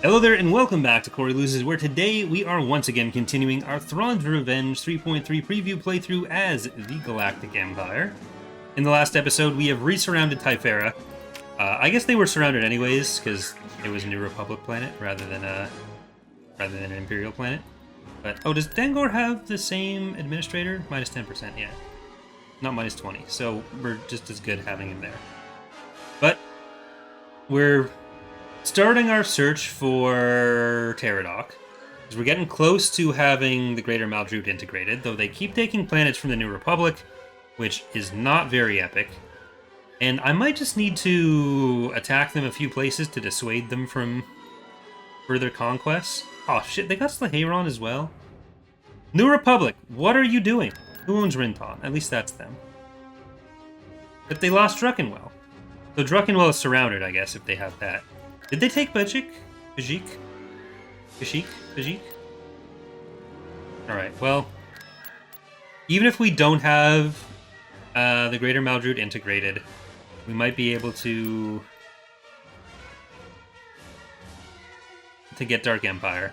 Hello there and welcome back to Corey Loses, where today we are once again continuing our Thrawn's Revenge 3.3 preview playthrough as the Galactic Empire. In the last episode, we have resurrounded Tyferra. I guess they were surrounded anyways, because it was a New Republic planet rather than an Imperial planet. But, oh, does Dangor have the same administrator? Minus 10%, yeah. Not minus 20, so we're just as good having him there. But, we're starting our search for Pterodok, because we're getting close to having the Greater Maldrute integrated, though they keep taking planets from the New Republic, which is not very epic. And I might just need to attack them a few places to dissuade them from further conquests. Oh shit, they got Slaheron as well. New Republic, what are you doing? Who owns Rinton? At least that's them. But they lost Druckenwell. So Druckenwell is surrounded, I guess, if they have that. Did they take Bajik? Bajik? Alright, well, even if we don't have the Greater Maldrute integrated, we might be able to get Dark Empire.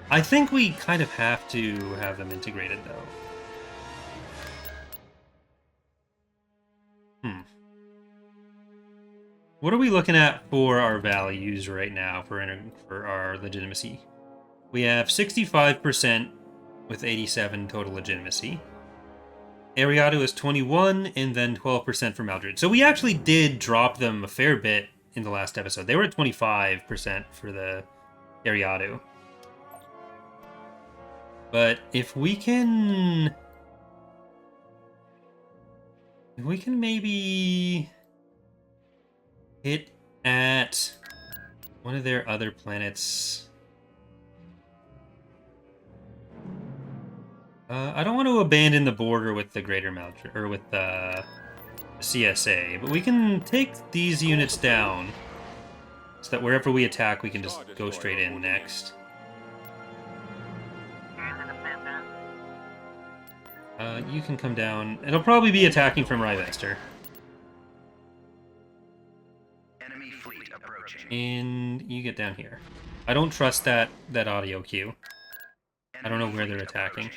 I think we kind of have to have them integrated, though. What are we looking at for our values right now for our legitimacy? We have 65% with 87 total legitimacy. Ariado is 21, and then 12% for Maldrute. So we actually did drop them a fair bit in the last episode. They were at 25% for the Ariado. But if we can maybe hit at one of their other planets. I don't want to abandon the border with the Greater Maldrute, or with the CSA, but we can take these units down so that wherever we attack, we can just go straight in next. You can come down. It'll probably be attacking from Rivester. And you get down here. I don't trust that audio cue. I don't know where they're attacking.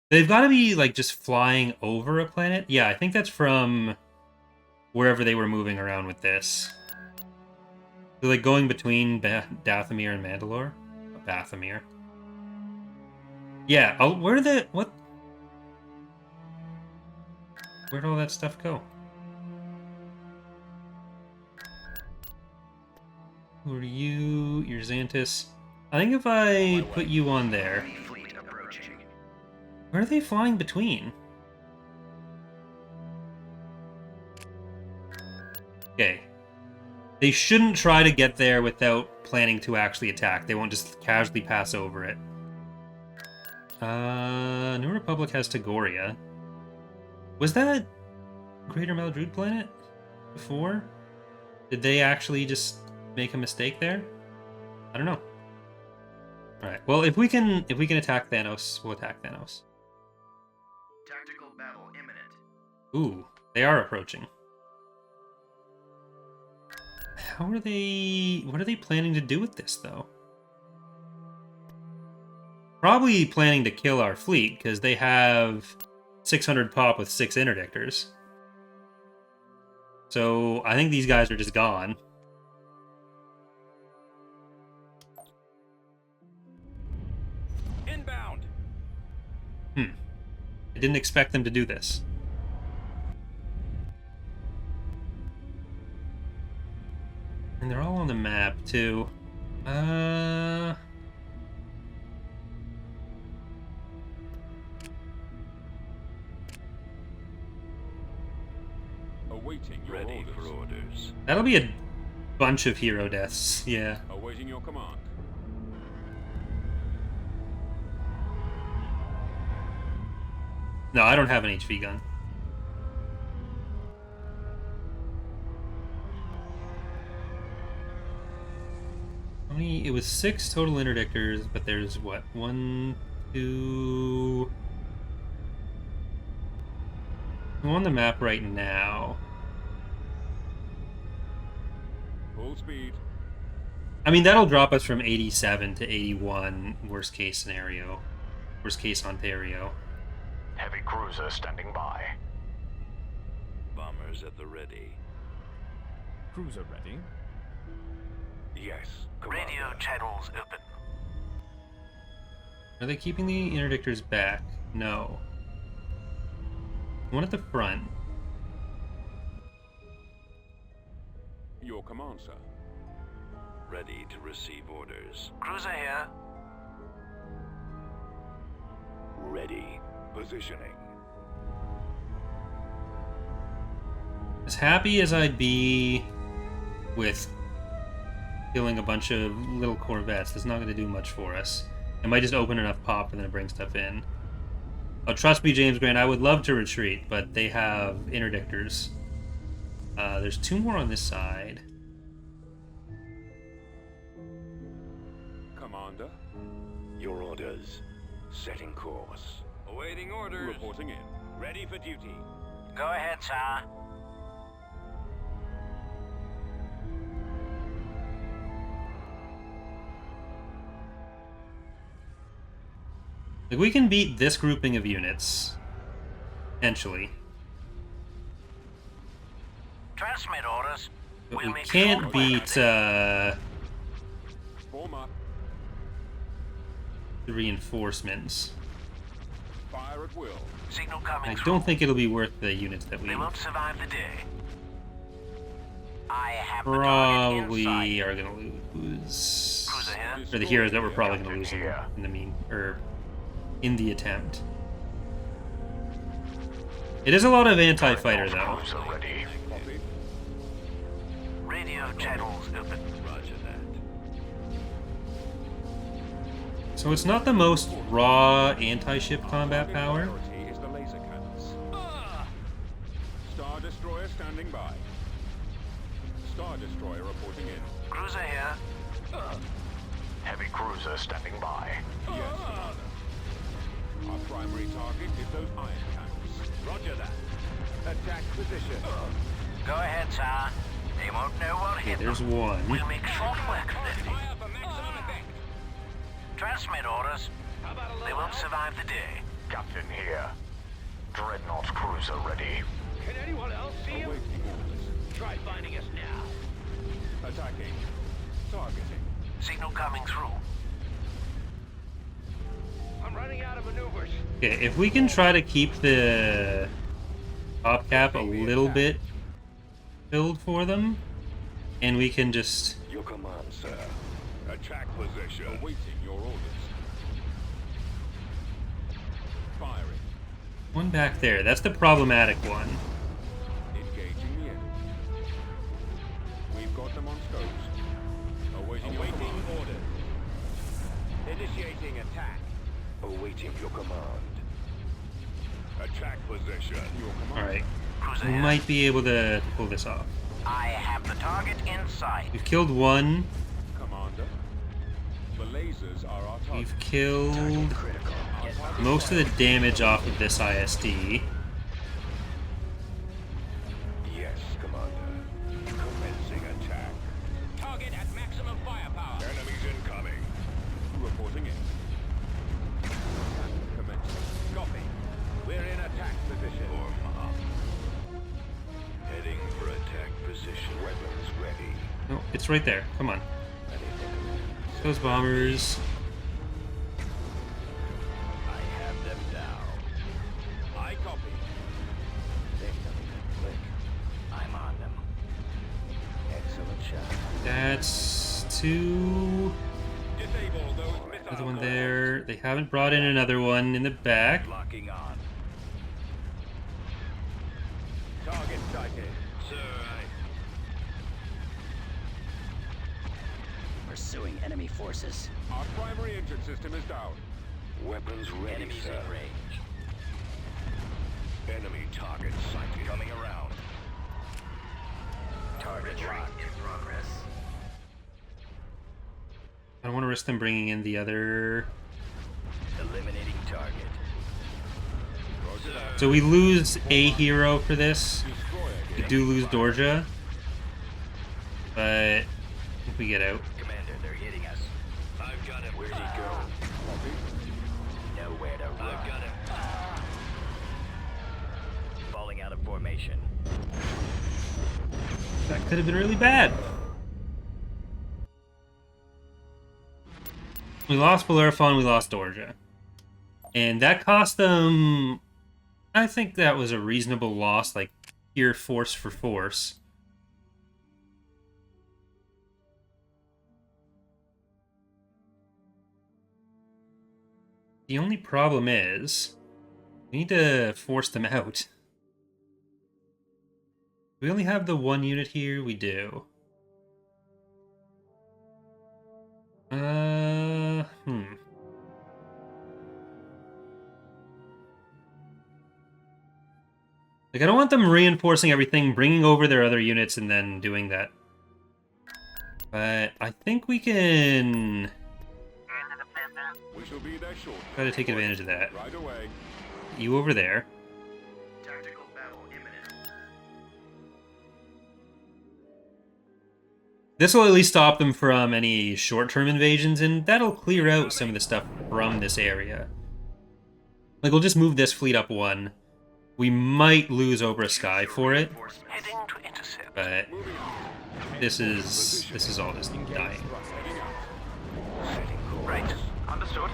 They've got to be, like, just flying over a planet. Yeah, I think that's from wherever they were moving around with this. They're, like, going between Dathomir and Mandalore. Dathomir. Yeah, where'd all that stuff go? Who are you? You're Xantis. I think if I put you on there... Where are they flying between? Okay. They shouldn't try to get there without planning to actually attack. They won't just casually pass over it. New Republic has Tagoria. Was that Greater Maldrute planet before? Did they actually just make a mistake there? I don't know. Alright, well, if we can attack Thanos, we'll attack Thanos. Tactical battle imminent. Ooh, they are approaching. What are they planning to do with this, though? Probably planning to kill our fleet, because they have 600 pop with 6 interdictors. So, I think these guys are just gone. I didn't expect them to do this. And they're all on the map, too. Awaiting your Ready for orders. That'll be a bunch of hero deaths, yeah. Awaiting your command. No, I don't have an HV gun. How many? It was 6 total interdictors, but there's what? 1, 2... I'm on the map right now. Full speed. I mean, that'll drop us from 87 to 81, worst case scenario. Worst case Ontario. Heavy cruiser standing by. Bombers at the ready. Cruiser ready. Yes, Commander. Radio channels open. Are they keeping the interdictors back? No. One at the front. Your command, sir. Ready to receive orders. Cruiser here. Ready. Positioning. As happy as I'd be with killing a bunch of little corvettes, that's not going to do much for us. It might just open enough pop and then bring stuff in. Oh, trust me, James Grant, I would love to retreat, but they have interdictors. There's 2 more on this side. Commander. Your orders. Setting course. Awaiting orders. Reporting in. Ready for duty. Go ahead, sir. Like, we can beat this grouping of units. Potentially. Transmit orders. But We'll we make can't short beat, work Form up. the reinforcements. Fire at will. Signal coming I through. don't think it'll be worth the units that we They won't survive the day. I have the target in probably sight. are going to lose. Cruiser here. Or the heroes that we're probably going to Captain lose here. in the in the attempt. It is a lot of anti-fighter though. Cruiser ready. Copy. Radio channels open. Roger that. So it's not the most raw anti-ship combat power. Priority is the laser cannons. Star Destroyer standing by. Star Destroyer reporting in. Cruiser here. Heavy cruiser standing by. Yes, Commander. Our primary target is those iron cannons. Roger that. Attack position. Go ahead, sir. They won't know what Okay, hit there's them. one. We'll make short work of it. Fire for maximum effect. Transmit orders. They won't survive the day. Captain here. Dreadnought cruiser ready. Can anyone else see him? Awaiting orders. Try finding us now. Attacking. Targeting. Signal coming through. I'm running out of maneuvers. Okay, if we can try to keep the top cap a little bit filled for them, and we can just... Your command, sir. Attack position. Awaiting your orders. Firing. One back there, that's the problematic one. Engaging the enemy. We've got them on scopes. Awaiting orders. Initiating attack. Awaiting your command. Attack position. Your command. Alright, Cruiser we here. might be able to pull this off. I have the target in sight. We've killed one, Commander. The lasers are our target. we've killed Critical. most of the damage off of this ISD. Yes, Commander. Commencing attack. Target at maximum firepower. Enemies incoming. Reporting in. Commencing. Copy. We're in attack position. Form up. Heading for attack position. Weapons ready. No, it's right there. Come on. Ready for command. Those bombers. I have them down. I copy. Click. I'm on them. Excellent shot. That's two. Disable those missile Another one doors. there. They haven't brought in another one in the back. Locking on. Target sighted. Sir, Pursuing enemy forces. Our primary engine system is down. Weapons ready, Enemies sir. in range. Enemy target sighted. Coming around. Target locked. in progress. I don't want to risk them bringing in the other. Eliminating target. Roger. So we lose a hero for this. Destroyer We do lose Dorja. But if we get out. Commander, hitting us. I've got him. Where'd he go? Nowhere to run. I've got him. Falling out of formation. That could have been really bad. We lost Bellerophon, we lost Dorja. And that cost them... I think that was a reasonable loss, like, pure force for force. The only problem is, we need to force them out. We only have the one unit here? We do. Like, I don't want them reinforcing everything, bringing over their other units, and then doing that. But I think we can We shall be there shortly. try to take advantage of that. Right away. You over there. Tactical battle imminent. This will at least stop them from any short-term invasions, and that'll clear out some of the stuff from this area. Like, we'll just move this fleet up one. We might lose Obra Sky for it, Heading to intercept. but this is all just dying. Right. Understood.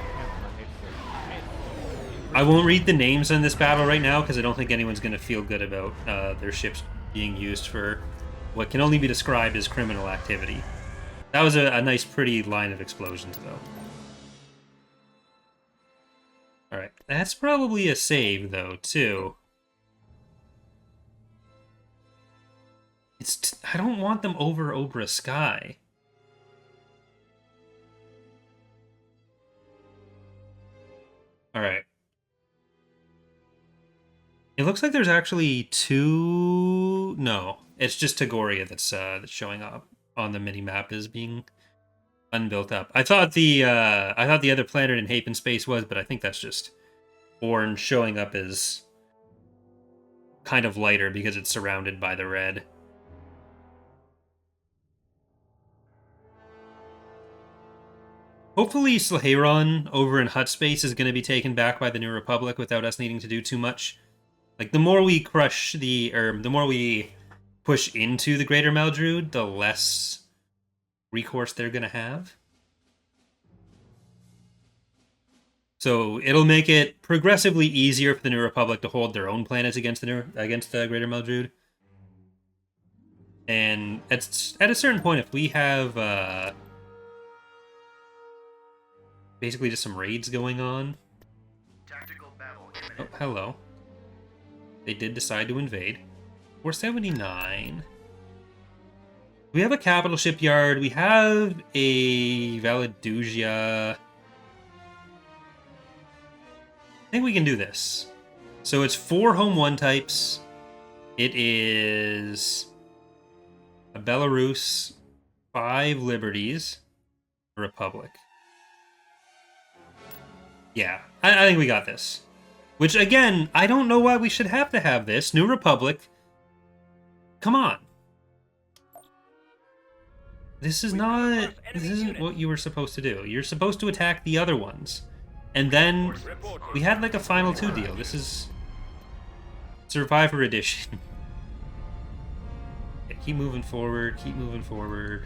I won't read the names on this battle right now because I don't think anyone's going to feel good about their ships being used for what can only be described as criminal activity. That was a nice, pretty line of explosions, though. Alright, that's probably a save, though, too. I don't want them over Obra Sky. Alright. It looks like there's actually two... No, it's just Tagoria that's showing up on the mini-map as being unbuilt up. I thought the other planet in Hapen Space was, but I think that's just orange showing up as kind of lighter because it's surrounded by the red. Hopefully Slaheron over in Hut Space is going to be taken back by the New Republic without us needing to do too much. Like, the more we crush the more we push into the Greater Maldrude, the less recourse they're going to have. So it'll make it progressively easier for the New Republic to hold their own planets against the Greater Maldrude. And at a certain point, if we have basically just some raids going on. Tactical battle Oh, hello. They did decide to invade. 479. We have a capital shipyard. We have a Valadugia. I think we can do this. So it's 4 Home 1 types. It is a Belarus, 5 Liberties, a Republic. Yeah, I think we got this. Which, again, I don't know why we should have to have this. New Republic. Come on. This isn't what you were supposed to do. You're supposed to attack the other ones. And then we had like a final 2 deal. This is Survivor Edition. Yeah, keep moving forward, keep moving forward.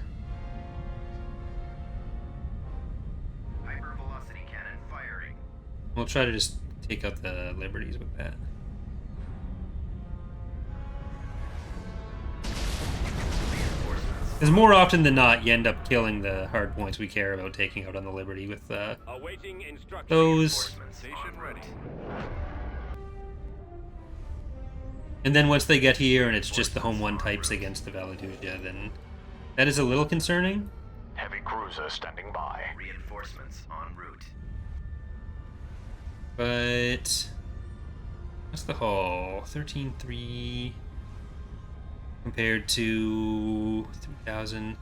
Hypervelocity cannon firing. We'll try to just take out the Liberties with that. Because more often than not, you end up killing the hard points we care about taking out on the Liberty with Awaiting instructions. those. Station ready. And then once they get here and it's just the Home 1 types against the Valadugia, then that is a little concerning. Heavy cruiser standing by. Reinforcements en route. But what's the haul? 13.3 compared to 3,000.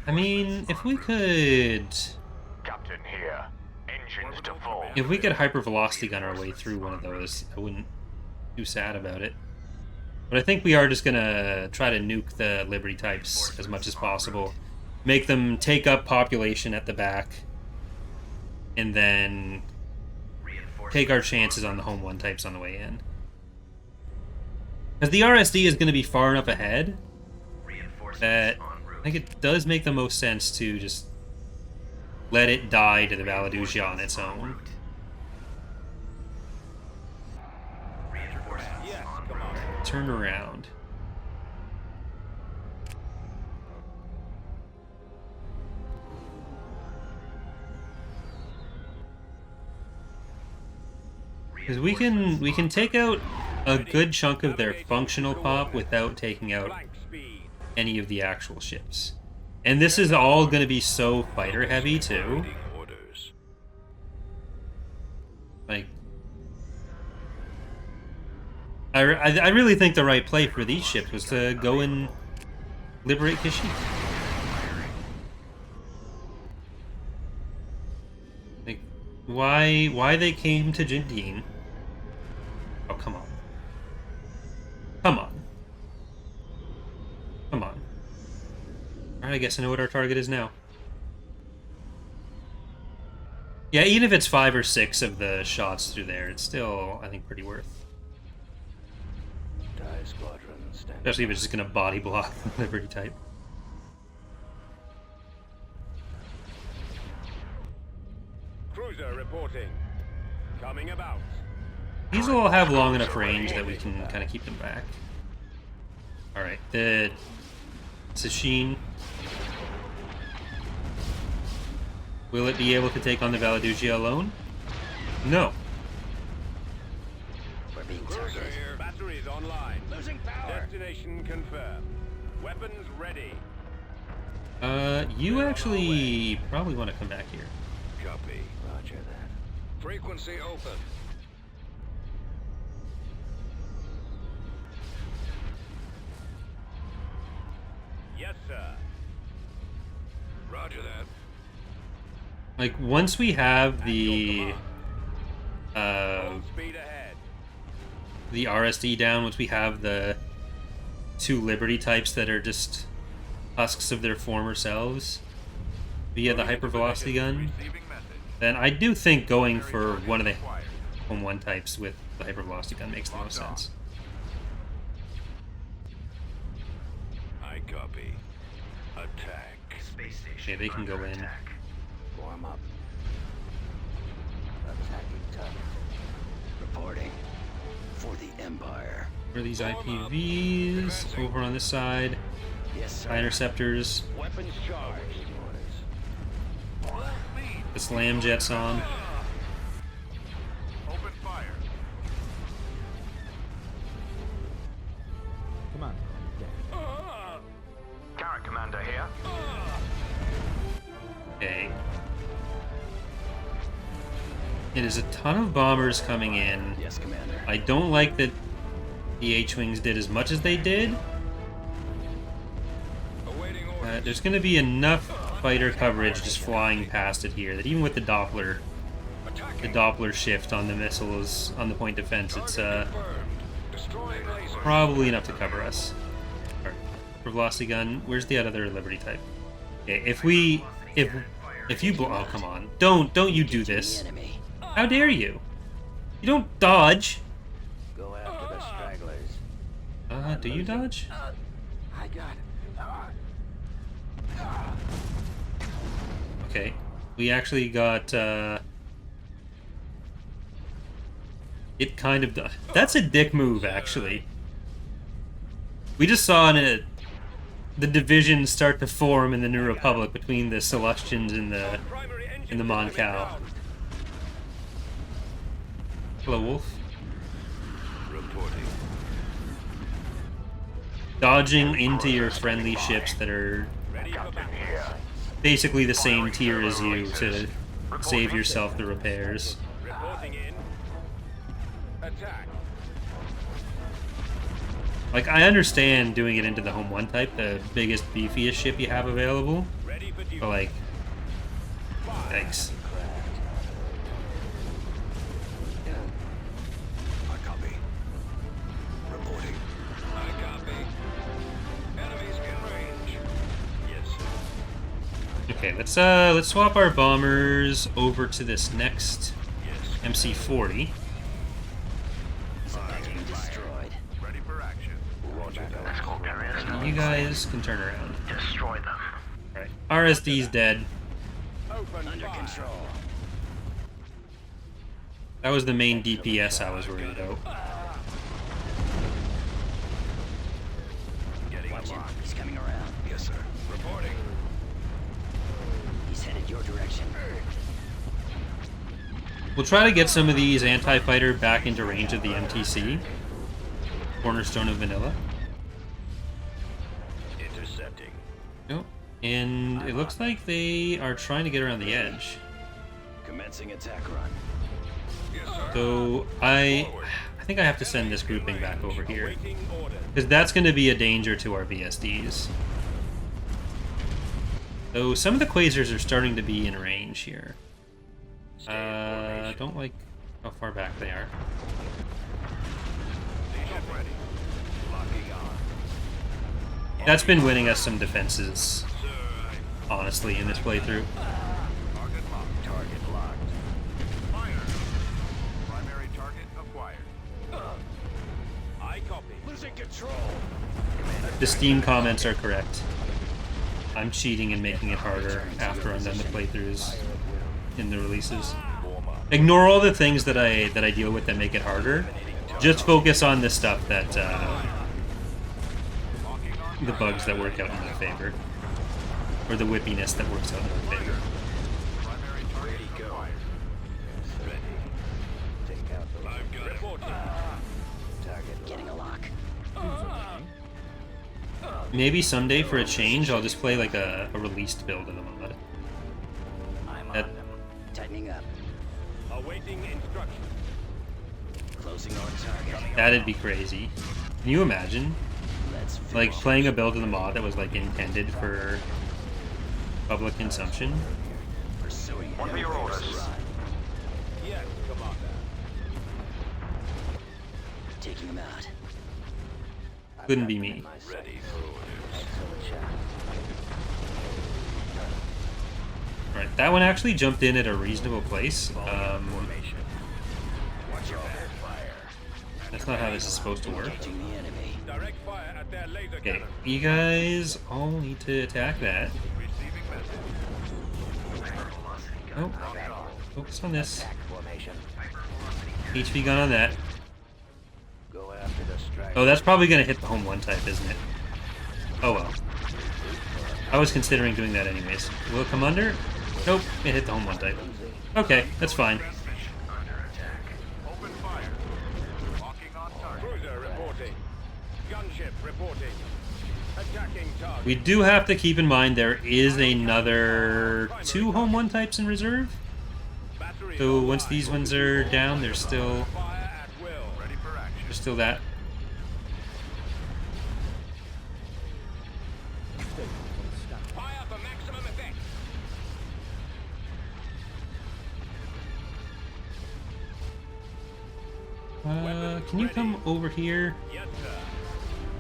I mean, if we could Captain here. Engines to full. if we could hypervelocity gun our way through one of those, I wouldn't be too sad about it. But I think we are just gonna try to nuke the Liberty types as much as possible. make them take up population at the back, and then take our chances on the home one types on the way in. Because the RSD is going to be far enough ahead that I think it does make the most sense to just let it die to the Valadusia on its own. Turn around. Because we can take out a good chunk of their functional pop without taking out any of the actual ships. And this is all going to be so fighter heavy too. Like, I really think the right play for these ships was to go and liberate Kashyyyk. Like, why they came to Jindine? Oh, come on. Come on. Come on. Alright, I guess I know what our target is now. Yeah, even if it's 5 or 6 of the shots through there, it's still, I think, pretty worth. Especially if it's just going to body block the Liberty type. Cruiser reporting. Coming about. These will all have long enough range that we can kind of keep them back. Alright, the Sasheen. Will it be able to take on the Valadusia alone? No. We're being Cruiser targeted. here. Batteries online. Losing power. Destination confirmed. Weapons ready. You actually probably want to come back here. Copy. Roger that. Frequency open. Yes, sir. Roger that. Like, once we have the Full speed ahead. the RSD down, once we have the 2 Liberty types that are just husks of their former selves via the hypervelocity gun, Receiving message. then I do think going for one of the home 1 types with the hypervelocity gun makes the most sense. I copy. Attack. Space station. Okay, they can go under in. attack. Warm up. Attacking target. Reporting for the Empire. Where are these IPVs? Over on this side. Yes, sir. Interceptors. Weapons charged. Orders. The slam jets on. Open fire. Commander, on deck. Carrot Commander here. Okay. It is a ton of bombers coming in. Yes, Commander. I don't like that the H-Wings did as much as they did. Awaiting orders. There's going to be enough fighter coverage just flying past it here that even with the Doppler shift on the missiles on the point defense, it's Destroying laser. probably enough to cover us. Alright, for velocity gun, where's the other Liberty type? Okay, if you oh, come on. Don't you do this. The enemy. How dare you? You don't dodge. Go after the stragglers. Do you dodge? I got it. Okay. We actually got, it kind of... That's a dick move, actually. We just saw the divisions start to form in the New Republic between the Celestians and the Mon Cal. Hello, Wolf. Reporting. Dodging into your friendly ships that are Ready for Captain battle. here. basically the same tier as you to save yourself the repairs. Reporting in. Attack. Like, I understand doing it into the home 1 type, the biggest, beefiest ship you have available, Ready for duty. but like, thanks. I copy. Reporting. I copy. Enemies in range. Yes, sir. Okay, let's swap our bombers over to this next MC-40. Destroyed. Ready for action. Escort carriers. You guys can turn around. Destroy them. Alright, RSD's dead. Open Under fire. control. That was the main DPS I was worried about. Getting Watch him. locked. He's coming around. Yes, sir. Reporting. He's headed your direction. We'll try to get some of these anti-fighter back into range of the MTC. Cornerstone of Vanilla. Intercepting. Nope. And it looks like they are trying to get around the edge. Commencing attack run. Yes, sir. So I think I have to send this grouping back over here. Awaiting orders. Because that's going to be a danger to our VSDs. Though some of the quasars are starting to be in range here. Don't like how far back they are. Station ready. Locking on. That's been winning us some defenses, Sir, honestly, in this playthrough. target locked. Target locked. Fire. Primary target acquired. I copy. Losing control. The Steam comments are correct. I'm cheating and making it harder after I'm done the playthroughs in the releases. Warm up. Ignore all the things that I deal with that make it harder. Just focus on the stuff that the bugs that work out in my favor, or the whippiness that works out in my favor. Primary target acquired. Ready. Take out the I've got it. Reporting. target. Getting a lock. Maybe someday for a change, I'll just play like a released build of the mod. I'm That- on them. Tightening up. Awaiting instruction. Closing on target. That'd be crazy. Can you imagine? Let's Like finish. playing a build of the mod that was like intended for public consumption? Pursuing What are your him. orders? Run. Yes, Commander. Taking him out. Couldn't be me. Ready for orders. Excellent shot. Right, that one actually jumped in at a reasonable place. Formation. Watch your back fire. That's not how this is supposed to work. Engaging the enemy. Direct fire at their laser Okay, cannon. you guys all need to attack that. Receiving message. Oh, focus on this. Attack formation. HP gun on that. Go after the strike. Oh, that's probably going to hit the home one type, isn't it? Oh well. I was considering doing that anyways. Will it come under? Nope, it hit the home one type. Okay, that's fine. Transmission under attack. Open fire. Locking on target. Cruiser reporting. Gunship reporting. Attacking target. We do have to keep in mind there is another 2 home one types in reserve. Battery So once online. these ones are down, there's still Fire at will. Ready for action. that. Fire for maximum effect. Can you come over here? Yes, sir.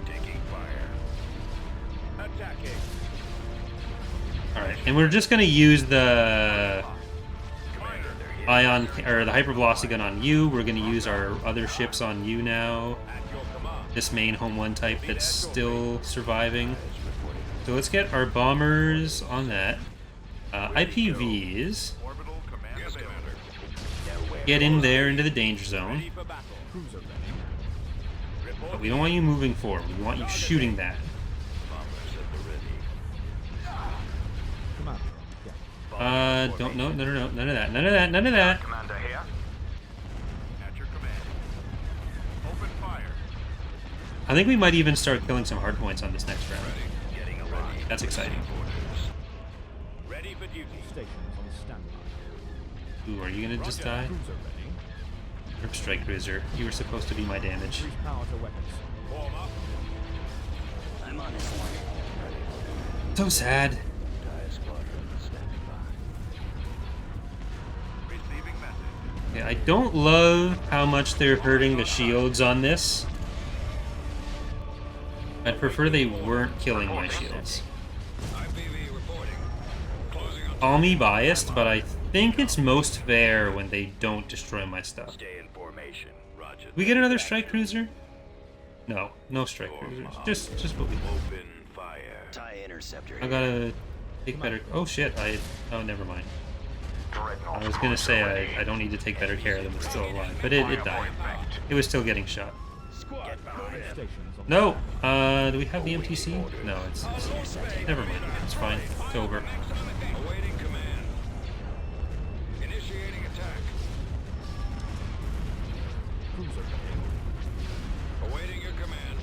Taking fire. Attacking. Alright, and we're just gonna use the Commander, they're ion or the hypervelocity gun on you. We're gonna use our other ships on you now. At your command. This main home one type that's still surviving. So let's get our bombers on that. IPVs. orbital command available. Get in there into the danger zone. Ready for battle. Cruiser ready. But we don't want you moving forward. We want you shooting that. Bombers at the ready. Commander on deck. Don't, no, none of that, none of that, none of that. Commander here. At your command. Open fire. I think we might even start killing some hard points on this next round. Getting a lock. That's exciting. Orders. Ready for duty. Stations on standby. Ooh, are you gonna just die? Cruiser ready. Rip strike cruiser. You were supposed to be my damage. Increase power to weapons. Form up. I'm on this one. So sad. Dire squadron standing by. Receiving message. Yeah, I don't love how much they're hurting the shields on this. I'd prefer they weren't killing my shields. IPV reporting. Call me biased, but I think it's most fair when they don't destroy my stuff. Stay in formation. Roger. We get another strike cruiser? No, no strike cruisers. Just what we. Open fire. TIE interceptor. I gotta take better. Oh shit! Oh, never mind. I was gonna say I don't need to take better care of them. It's still alive, but it died. It was still getting shot. Squad behind him. Stations on No. Do we have the MTC? No, it's never mind. It's fine. It's over. Awaiting command. Initiating attack. cruiser. Awaiting your command.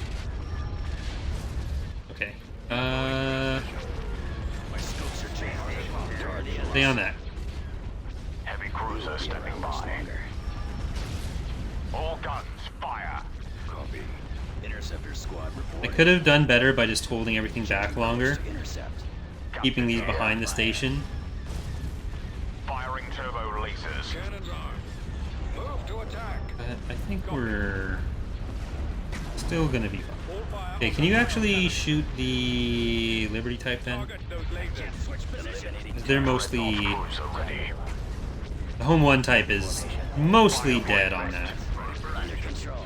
Okay. My scopes are jammed. Stay on that. Heavy cruiser stepping by. All guns, fire. Copy. Interceptor squad I reporting. could have done better by just holding everything back longer, To intercept. keeping these behind the station. Firing turbo releases. Cannons armed. Move to attack. But I think we're still gonna be fine. Full fire. Okay, can you actually shoot the Liberty type then? Target those lasers. Switch position. They're mostly... Cruiser ready. The Home 1 type is mostly dead on that. Under control.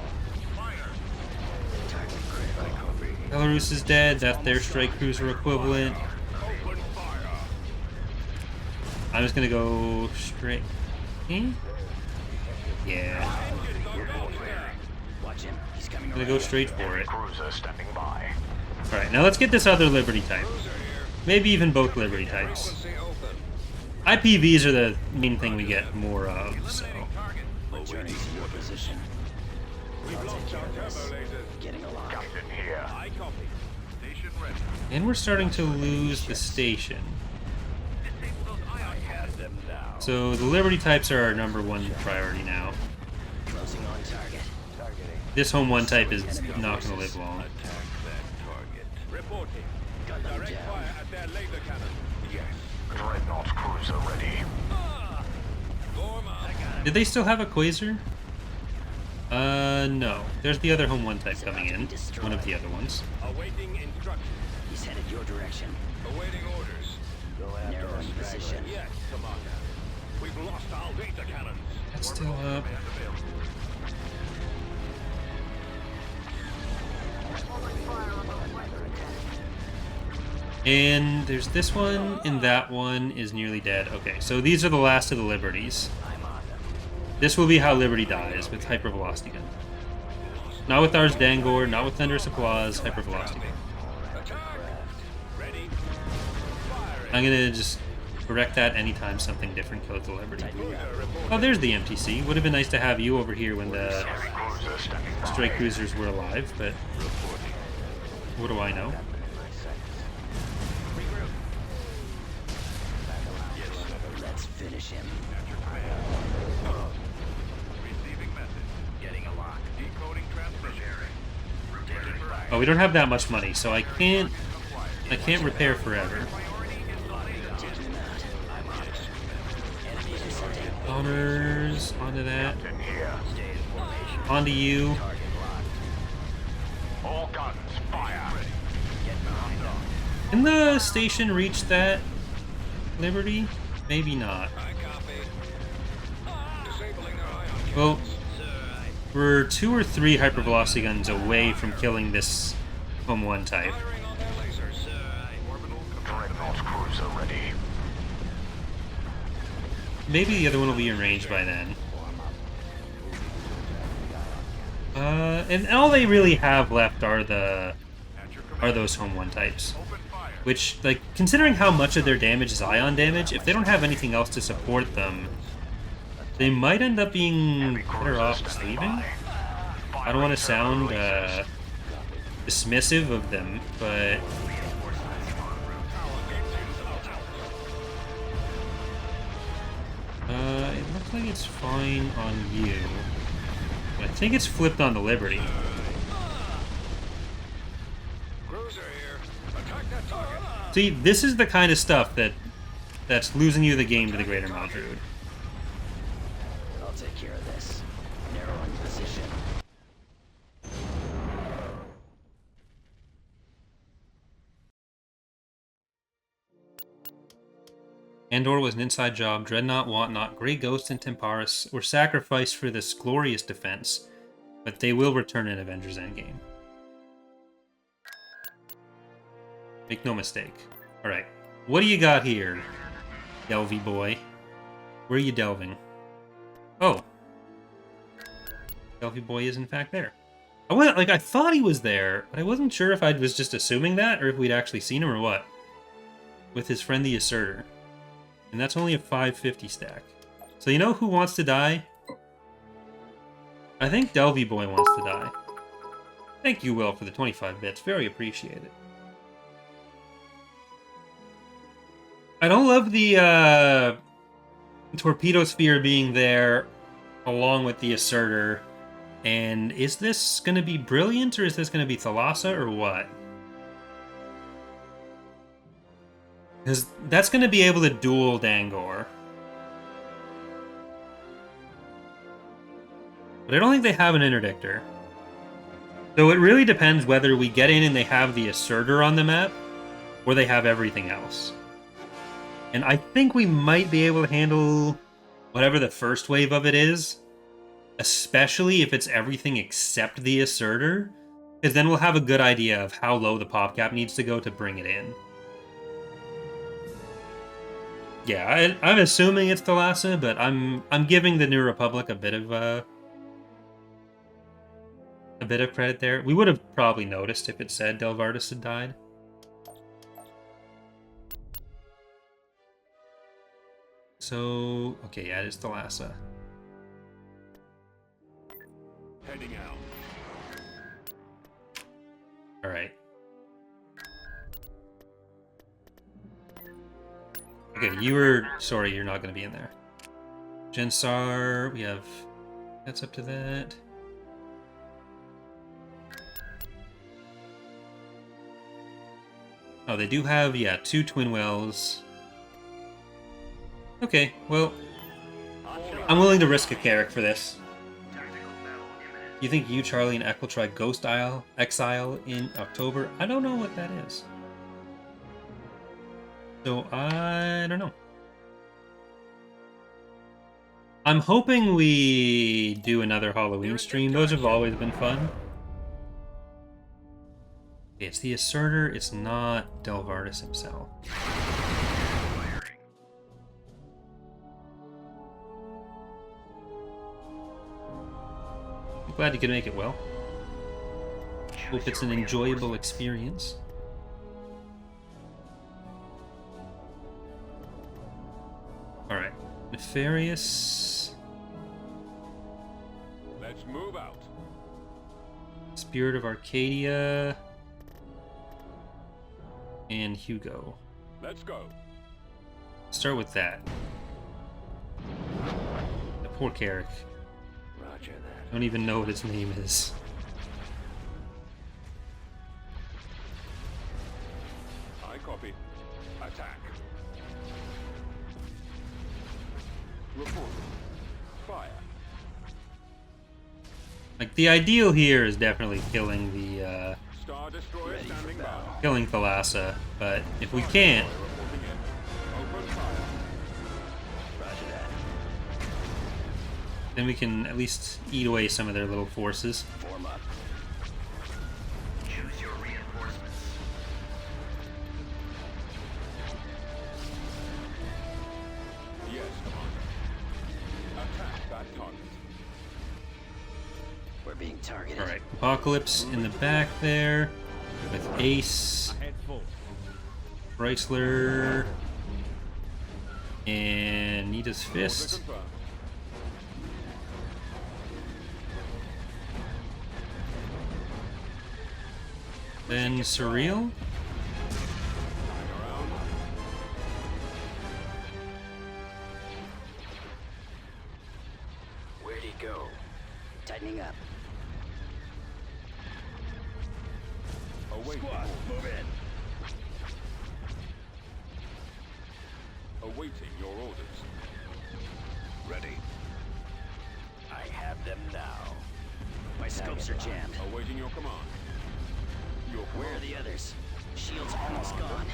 Target critical. Belarus is dead, that's their strike cruiser equivalent. Open fire. I'm just gonna go straight... Hmm? Yeah, Watch him. He's coming I'm around. gonna go straight for it. Cruiser stepping by. Alright, now let's get this other Liberty type. Cruiser here. Maybe even both Liberty types. Frequency open. IPVs are the main thing we get more of, so... Eliminating target. Returning to your position. We've lost our turbo lasers. Getting a lock. Captain here. I copy. Station ready. And we're starting to lose the station. Disable those ion Have them now. So the Liberty types are our #1 priority now. Closing on target. Targeting. This Home 1 type is not going to live long. Attack that target. reporting. Gun them Direct down. fire at their laser cannon. Yes. Dreadnought cruiser ready. Form up. Did they still have a Quasar? No. There's the other Home 1 type coming in. One of the other ones. Awaiting instructions. He's headed your direction. Awaiting orders. Narrowing position. Yes, Commander. We've lost our laser cannons. That's still up. And there's this one, and that one is nearly dead. Okay, so these are the last of the Liberties. I'm on them. This will be how Liberty dies, with hypervelocity gun. Not with Ars Dangor, not with Thunderous Applause, hypervelocity gun. Attack. Ready. Firing. I'm gonna just correct that anytime something different kills the Liberty. Cruiser reporting. Oh, there's the MTC. Would have been nice to have you over here when the Heavy cruiser stepping by. strike cruisers were alive, but what do I know? Let's finish him. Receiving message. Getting a lock. Decoding transmission. Taking fire. Oh, we don't have that much money, so I can't repair forever. Taking him out. I'm on it. Enemy intercepting. Honors, onto that, Captain here. Stay in formation. onto you. Target locked. All guns, fire. Get behind them. Can the station reach that Liberty? Maybe not. I copy. Disabling their ion Well, cannons. we're 2 or 3 hypervelocity guns away from killing this Home 1 type. Firing on their lasers. Orbital command. Dreadnought cruiser ready. Maybe the other one will be in range by then. And all they really have left are those Home 1 types. Open fire. Which, like, considering how much of their damage is ion damage, if they don't have anything else to support them, they might end up being better off just leaving. I don't want to sound dismissive of them, but it looks like it's fine on you. I think it's flipped on the Liberty. Cruiser here. Attack that target. See, this is the kind of stuff that's losing you the game to the Greater Madrid. I'll take care of this. Narrowing position. Andor was an inside job. Dreadnought, Whatnot, Grey Ghost, and Temparis were sacrificed for this glorious defense, but they will return in Avengers Endgame. Make no mistake. Alright, what do you got here, Delvey boy? Where are you delving? Oh. Delvey boy is in fact there. I thought he was there, but I wasn't sure if I was just assuming that, or if we'd actually seen him or what. With his friend the Assertor. And that's only a 550 stack. So you know who wants to die? I think Delvey boy wants to die. Thank you, Will, for the 25 bits. Very appreciated. I don't love the torpedo sphere being there along with the Assertor. And is this going to be Brilliant, or is this going to be Thalassa, or what? Because that's going to be able to duel Dangor. But I don't think they have an interdictor. So it really depends whether we get in and they have the Assertor on the map, or they have everything else. And I think we might be able to handle whatever the first wave of it is. Especially if it's everything except the Assertor. Because then we'll have a good idea of how low the pop cap needs to go to bring it in. Yeah, I'm assuming it's Thalassa, but I'm giving the New Republic a bit of credit there. We would have probably noticed if it said Delvardus had died. So, okay, yeah, it is Thalassa. Heading out. Alright. Okay, you were... Sorry, you're not going to be in there. Jensar, we have... That's up to that. Oh, they do have, yeah, 2 twin wells. Okay, well... I'm willing to risk a Carrick for this. You think you, Charlie, and Eck will try Ghost Exile in October? I don't know what that is. So, I don't know. I'm hoping we do another Halloween stream. Those have always been fun. It's the Assertor, it's not Delvardus himself. Glad you could make it well. Hope it's an enjoyable experience. Alright. Nefarious. Let's move out. Spirit of Arcadia. And Hugo. Let's go. Start with that. The poor Carrick. Roger that. I don't even know what his name is. I copy. Attack. Report. Fire. Like, the ideal here is definitely killing the, Star Destroyer standing by. killing Thalassa, but if we can't, Reporting in. Open fire. Roger that. then we can at least eat away some of their little forces. Form up. Choose your reinforcements. Yes, Commander. Attack that target. We're being targeted. Alright, Apocalypse in the back there, with Ace, Head full. Chrysler, and Nita's Order Fist. confirmed. Then Surreal. Around. Where'd he go? Tightening up. Awaiting Squad, orders. move in. Awaiting your orders. Ready. I have them now. My scopes are jammed. Awaiting your command. Your Where are command. the others? Shield's almost gone.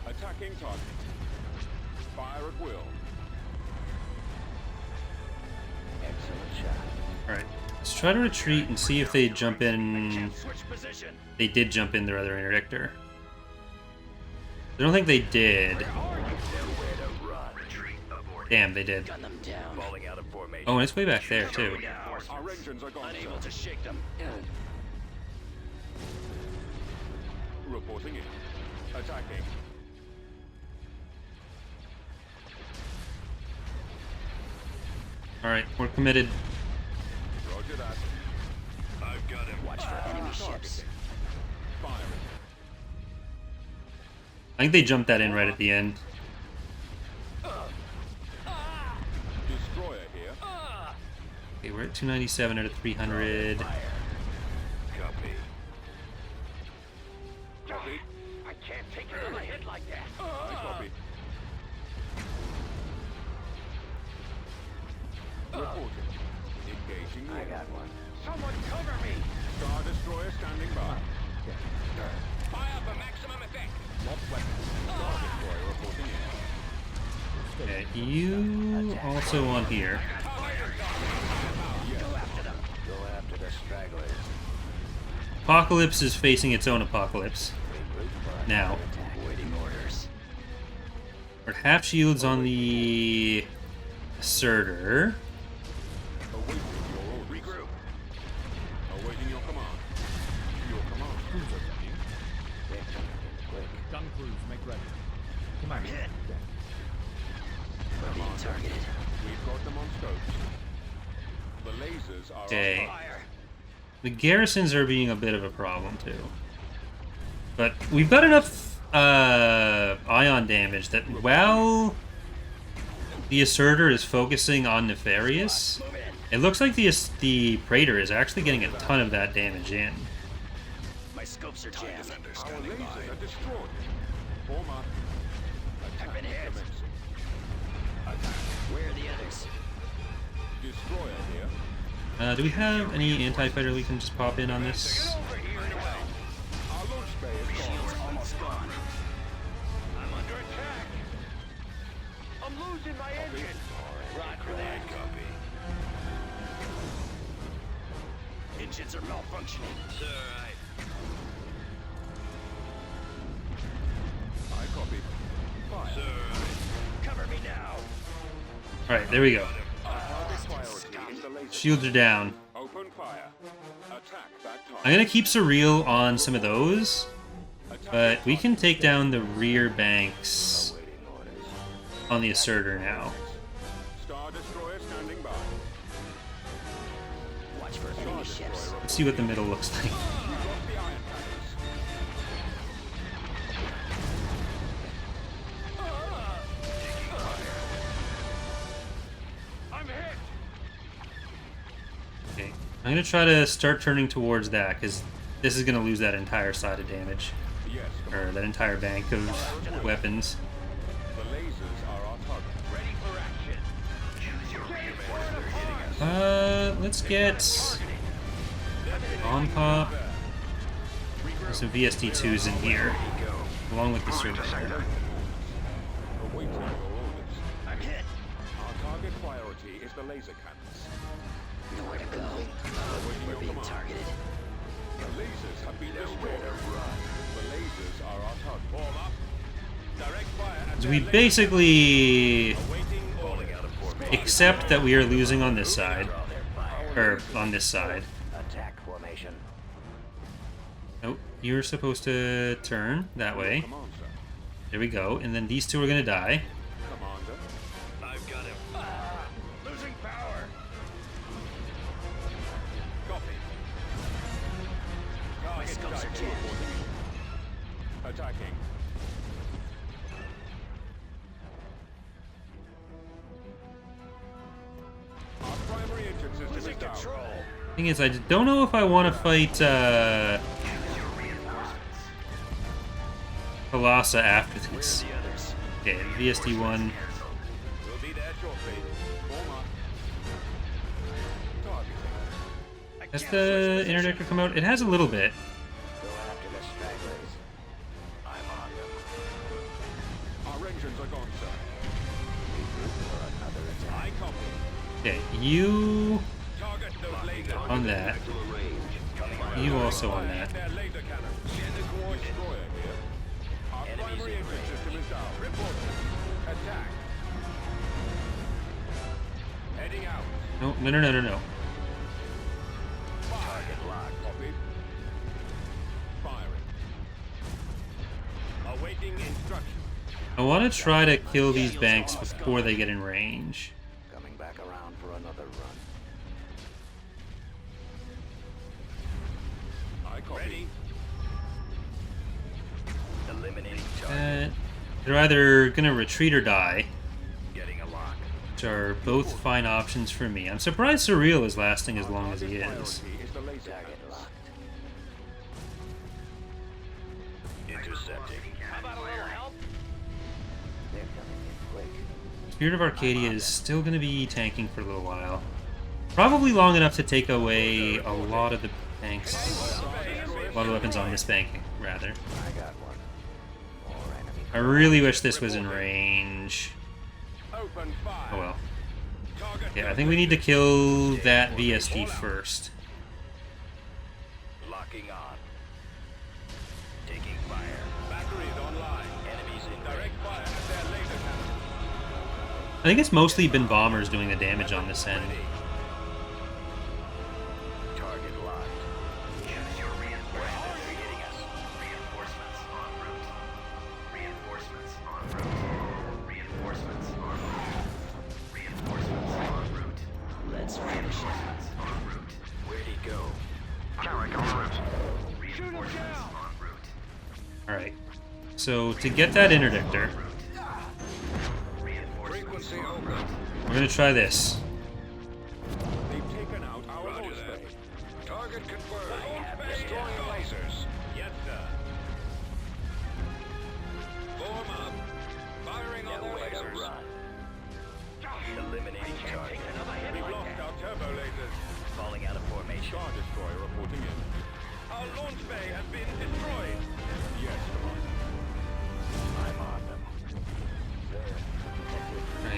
Attacking target. Fire at will. Excellent shot. Alright. Let's try to retreat and see if they jump in. Switch position. They did jump in their other interdictor. I don't think they did. Nowhere to run. Retreat aborted. Damn, they did. Gun them down. Falling out of formation. Oh, and it's way back there, too. Our engines are gone, Unable sir. to shake them. Reporting in. Attacking. Alright, we're committed. Roger that. I've got him. Watch for enemy ships. Firing. I think they jumped that in right at the end. Destroyer here. Okay, we're at 297 out of 300. Copy. Copy. I can't take another hit like that. I copy. Reporting. Engaging the I enemy. got one. Someone cover me. Star Destroyer standing by. Fire for maximum effect. Locked weapons. Star Destroyer reporting in. Okay, you also on here. Go after them. Go after the stragglers. Apocalypse is facing its own apocalypse. Now. Waiting orders. We're at half shields on the Assertor. Awaiting your orders. Regroup. Awaiting your command. Your command. Cruiser ready. Quick. Gun crews, make ready. Commander. Hit. Deck. We're being targeted. We've got them on scopes. The lasers are Okay. on Fire. The garrisons are being a bit of a problem, too. But we've got enough ion damage that while the Assertor is focusing on Nefarious, Move in. it looks like the Praetor is actually getting a ton of that damage in. My scopes are jammed. Defender Our standing by. lasers are destroyed. Form up. I've been hit. Commencing. Where are the others? Destroyer here. Do we have any anti-fighter we can just pop in on this? Over here now. Our launch bay is gone. Shield's almost gone. I'm under attack. I'm losing my engine. Roger that. Copy. Engines are malfunctioning. It's alright. I copy. Fire. It's alright. Cover me now. Alright, there we go. Priority is the laser. Shields are down. Open fire. Attack that target. I'm gonna keep Surreal on some of those, but we can take down the rear banks on the Assertor now. Star Destroyer standing by. Watch for enemy ships. Let's see what the middle looks like. We've lost the iron panels. I'm hit. Okay, I'm gonna try to start turning towards that, because this is gonna lose that entire side of damage. Yes, Or that entire bank of weapons. the lasers are our target. Ready for action. Choose your commander. They're hitting us. Let's get on pop. There's some VSD2s in here, along with the Surveyor. Awaiting your orders. I'm hit. Our target priority is the laser cannons. Nowhere to go. Awaiting We're your being command. targeted. The lasers have been destroyed. The lasers are our target. Form up. Direct fire at So their we lasers. basically Awaiting Falling orders. out of formation. accept that we are losing on this side, Draw their fire. or on this side. Attack formation. Oh, you're supposed to turn that way. Come on, sir. There we go. And then these two are gonna die. Commander. I've got him. Losing power. Copy. My scopes are Target jammed. reporting. Attacking. Our primary engine system is Losing down. control. Thing is, I don't know if I want to fight Colossa after Where this. are the others? Okay, VSD1. We'll be there shortly. Form up. Targeting. I Has can't the switch position. interdictor come out? It has a little bit. Go after the stragglers. I'm on them. Our engines are gone, sir. Okay, you Target those lasers. on that. You also on that. Their laser cannon. Destroyer here. Our primary engine system is down. Report. Attack. Heading out. No, no, no, no, no, no. Target locked. Copy. Firing. Awaiting instruction. I want to try to kill these banks before they get in range. Coming back around for another run. I copy. Ready. Eliminating target. They're either gonna retreat or die, Getting a lock. which are both fine options for me. I'm surprised Surreal is lasting as long as he is. Priority is the laser Target cannons. locked. Intercepting. How about a little help? They're coming in quick. Spirit of Arcadia is still gonna be tanking for a little while. Probably long enough to take away a lot of the banks. A lot of weapons on this bank, rather. I got one. More enemy. I really wish this was in range. Open fire. Oh well. Target Yeah, I think we need to kill that VSD first. locking on. Taking fire. Batteries online. Enemies in direct fire at their laser cannon. I think it's mostly been bombers doing the damage on this end. Ready. Target locked. Use your reinforcements. They're hitting us. Reinforcements en route. Reinforcements en route. Reinforcements en route. Reinforcements en route. Let's finish it. En route. Where'd he go? Carrick en route. Reinforcements en route. Alright. So, to get that interdictor, Reinforcements Frequency en over. route. we're gonna try this. They've taken out our Roger launch that. bay. Target confirmed. Destroying lasers. Yes, sir. Form up. Firing on their Nowhere to lasers. run. Eliminating target. We've lost our turbo lasers. Falling out of formation. Star Destroyer reporting in. Our launch bay has been destroyed. Yes, Commander. I'm on them. There.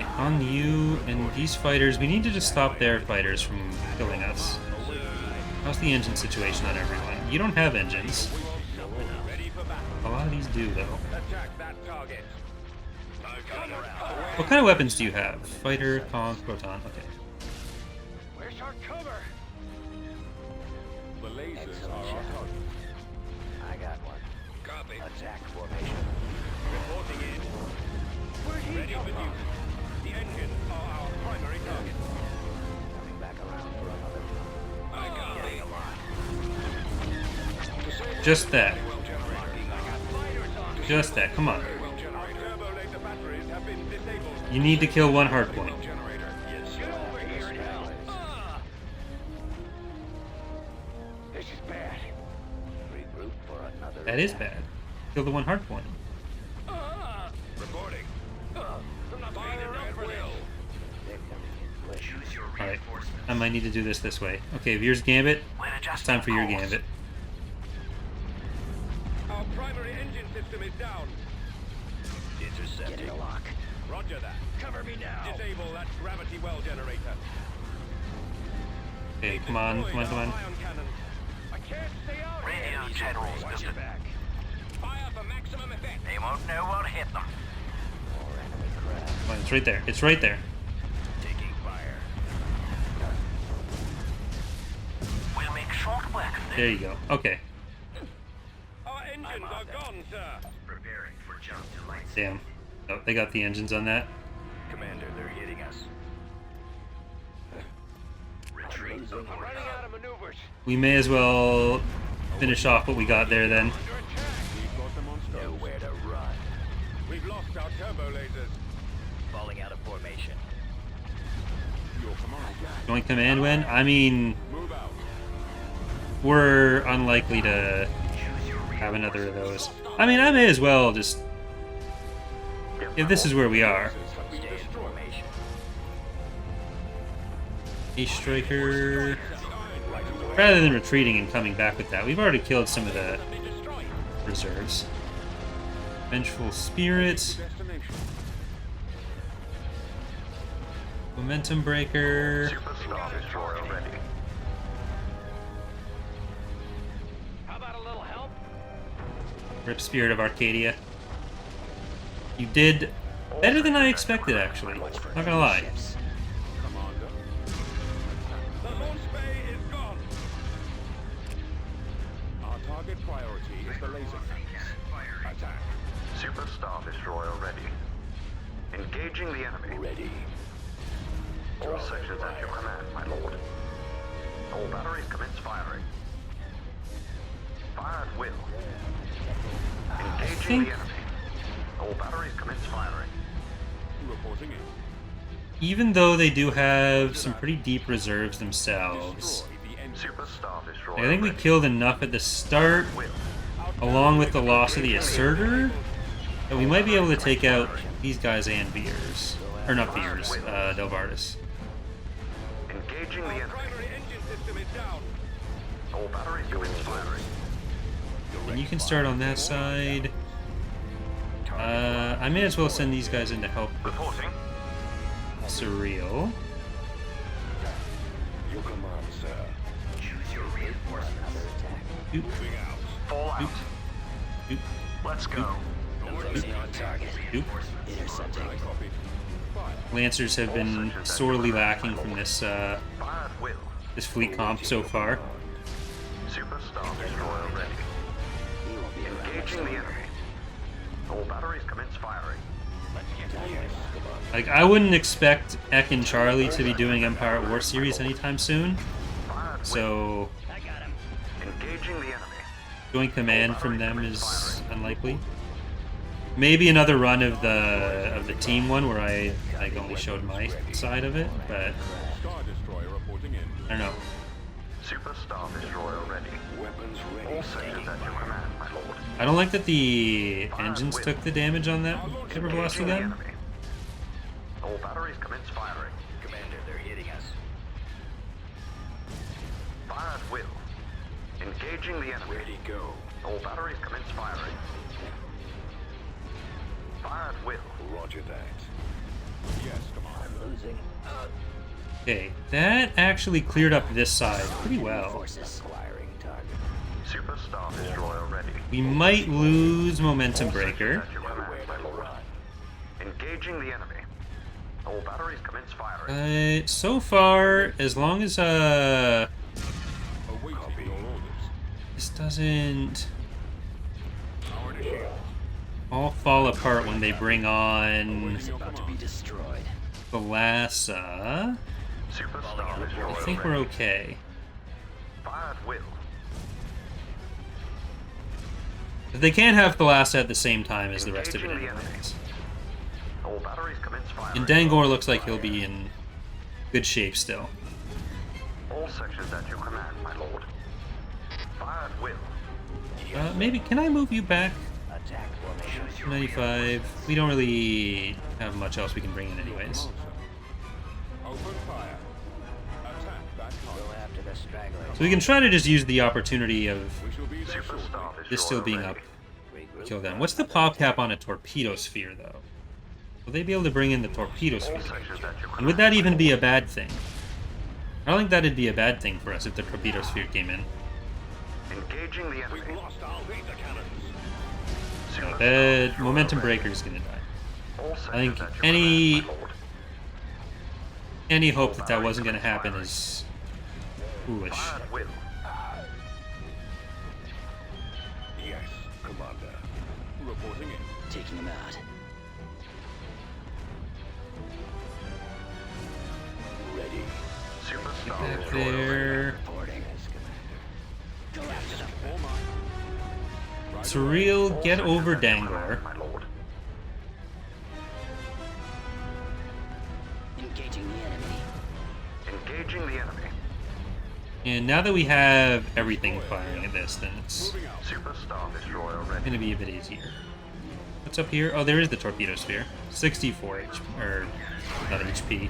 Alright, on you and these fighters, we need to just stop their fighters from killing us. How's the engine situation on everyone? You don't have engines. Ready for battle. A lot of these do, though. Attack that target. Coming around. What kind of weapons do you have? Fighter, conch, proton. Okay. Where's our cover? The lasers Excellent are our shot. target. I got one. Copy. Attack formation. Reporting in. Ready for duty. The engines are our primary target. Coming back around for another run. I got it. Just that. Well generated. Just that. Come on. Well generated. Turbo laser batteries have been disabled. You need to kill one hard point. Generator. Yes, Get over here and help. This is bad. Regroup for another. That is attack. bad. Kill the one hard point. Reporting. Fire at will. They're coming in quick. Use your Alright. reinforcements. I might need to do this way. Okay, Veer's Gambit. It's time for your Gambit. Our primary engine system is down. Intercepting. Get a lock. Roger that. Cover me now. Disable that gravity well generator. Okay, come on, come on, come on. Ion cannons. I can't stay out here. Radio generals Watch building. your back. Fire for maximum effect. They won't know what hit them. More enemy craft. Come on, it's right there. It's right there. Taking fire. We'll make short work of There them. you go. Okay. Our engines are gone, sir. Preparing for jump to light. Damn. Oh, they got the engines on that. Commander, they're hitting us. Retreat. Losing I'm running out of maneuvers. We may as well finish off what we got there then. Under attack. We've got them on stage. Nowhere to run. We've lost our turbo lasers. Falling out of formation. Your command. Joint command win? I mean, Move out. we're unlikely to Choose your have another of those. I mean, I may as well just... If this is where we are. Stay in formation. Ace Striker... Rather than retreating and coming back with that, we've already killed some of the reserves. Vengeful Spirit. Destination. Momentum breaker. Super Star Destroyer ready. How about a little help? Rip Spirit of Arcadia. You did better than I expected, actually. Not gonna lie. Commander. The launch bay is gone. Our target priority is the laser cannons. Attack. Super Star Destroyer ready. Engaging the enemy. Ready. All sections at your command, my lord. All batteries commence firing. Fire at will. Engaging think- the enemy. All batteries commence firing. Reporting in. Even though they do have some pretty deep reserves themselves, Destroy the engine. Super Star Destroyer I think we ready. killed enough at the start, Will. along with the loss of the Assertor, that we might be able to take out these guys and Veers. Or not Veers, Delvardis. Engaging the Our enemy. primary engine system is down. All batteries commence firing. And you can start on that side. I may as well send these guys in to help Reporting. Surreal. Your command, sir. Choose your reinforcements. Oop, Fall out. oop, oop, Let's go. Closing on target. oop. Intercepting. Copied. Fire. Lancers have been sorely lacking from this Fire at will. this fleet comp so far. Super Star Destroyer ready. Engaging the enemy. All batteries commence firing. Like, I wouldn't expect Ek and Charlie to be doing Empire at War series anytime soon, Fire at will. so Engaging the enemy. joint command from them is unlikely. Maybe another run of the team one where I like only showed my side of it, but Star Destroyer reporting in. I don't know. Super Star Destroyer ready. Weapons ready. All sections at your command, my lord. I don't like that the engines took the damage on that hyper velocity Engaging the gun. enemy. All batteries commence firing. Commander, they're hitting us. Fire at will. Engaging the enemy. Ready, go. All batteries commence firing. Fire at will. Roger that. Yes, Commander. Losing. Okay, that actually cleared up this side pretty well. Forces. Acquiring target. Super Star Destroyer ready. We might lose Momentum All sections Breaker. at your command, my lord. Engaging the enemy. All batteries commence firing. So far, as long as Awaiting your orders. this doesn't Power to shield. all fall apart when they bring on Is about to be destroyed. Thalassa, Super Star Destroyer I think we're ready. okay. Fire at will. But they can't have Thalassa at the same time as the rest of it Engaging the anyways. All batteries commence firing. And Dangor looks like he'll be in good shape still. All sections at your command, my lord. Fire at will. Maybe, can I move you back? Attack formation. 95. We don't really have much else we can bring in anyways. Open fire. Attack that Go target. after the stragglers. So we can try to just use the opportunity of We shall be there Super shortly. Star Destroyer this still being ready. up. Regroup. Kill them. What's the pop cap on a torpedo sphere, though? Will they be able to bring in the torpedo All sphere? sections at your And would that command, even my be a lord. bad thing? I don't think that'd be a bad thing for us if the torpedo sphere came in. Engaging the We've enemy. lost our laser cannons. Super Star The Destroyer momentum ready. breaker is gonna die. All I sections think at your any command, my lord. any hope that that wasn't gonna happen is foolish. Fire at will. Yes, Commander. Reporting in. Taking him out. Ready. Super Star Back Destroyer ready. there. Reporting. Go after them. All mine. Right Surreal, All get sections over at your Dangor. command, my lord. Engaging the enemy. Engaging the enemy. And now that we have everything firing at this, then it's moving out. Super Star Destroyer ready. gonna be a bit easier. What's up here? Oh, there is the torpedo sphere. 64 HP, or not HP.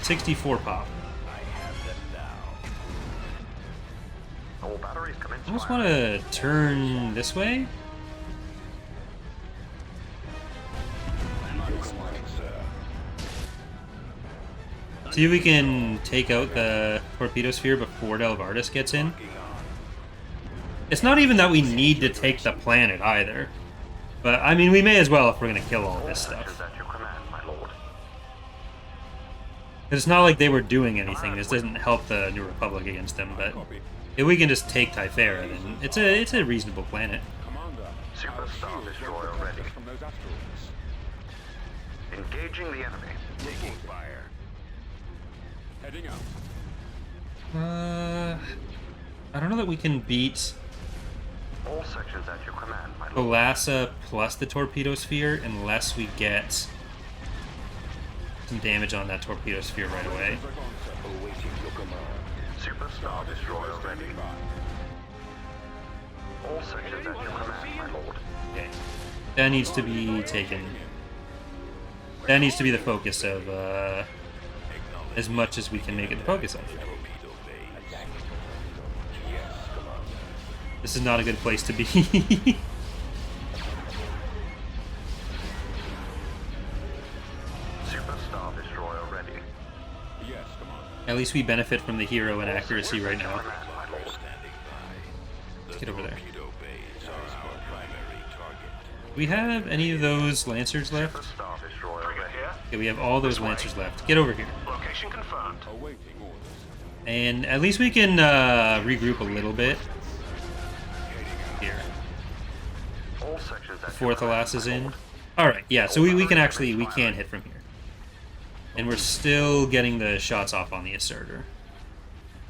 64 pop. I have them now. All batteries commence I almost firing. want to turn this way. I'm on this one. Sir. See if we can take out the torpedo sphere before Delvardis gets in. It's not even that we need to take the planet either. But, I mean, we may as well if we're going to kill all this stuff. At your command, my lord. It's not like they were doing anything. This doesn't help the New Republic against them, but if we can just take Tyferra, then it's a reasonable planet. Commander, Super Star Destroyer ready. from those asteroids. Engaging the enemy. Taking fire. Heading out. I don't know that we can beat All sections at your command, my lord. Thalassa plus the torpedo sphere unless we get some damage on that torpedo sphere right away. Awaiting your command. Super Star Destroyer ready. Standing by. All sections at your command, my lord. Okay. That needs to be taken. That needs to be the focus of as much as we can make it the focus of. Torpedo base. This is not a good place to be. Super Star Destroyer ready. Yes, Commander. At least we benefit from the hero and accuracy right now. Command, my lord. Standing by. Let's get over there. Torpedo base are our primary target. We have any of those Lancers left? Super Star Destroyer ready. Okay, we have all those Lancers left. Get over here. Location confirmed. Awaiting orders. And at least we can regroup a little bit. Here. All sections at Before your command, Thalassa's my in. lord. Alright, yeah, so we can actually, we can hit from here. And we're still getting the shots off on the Assertor.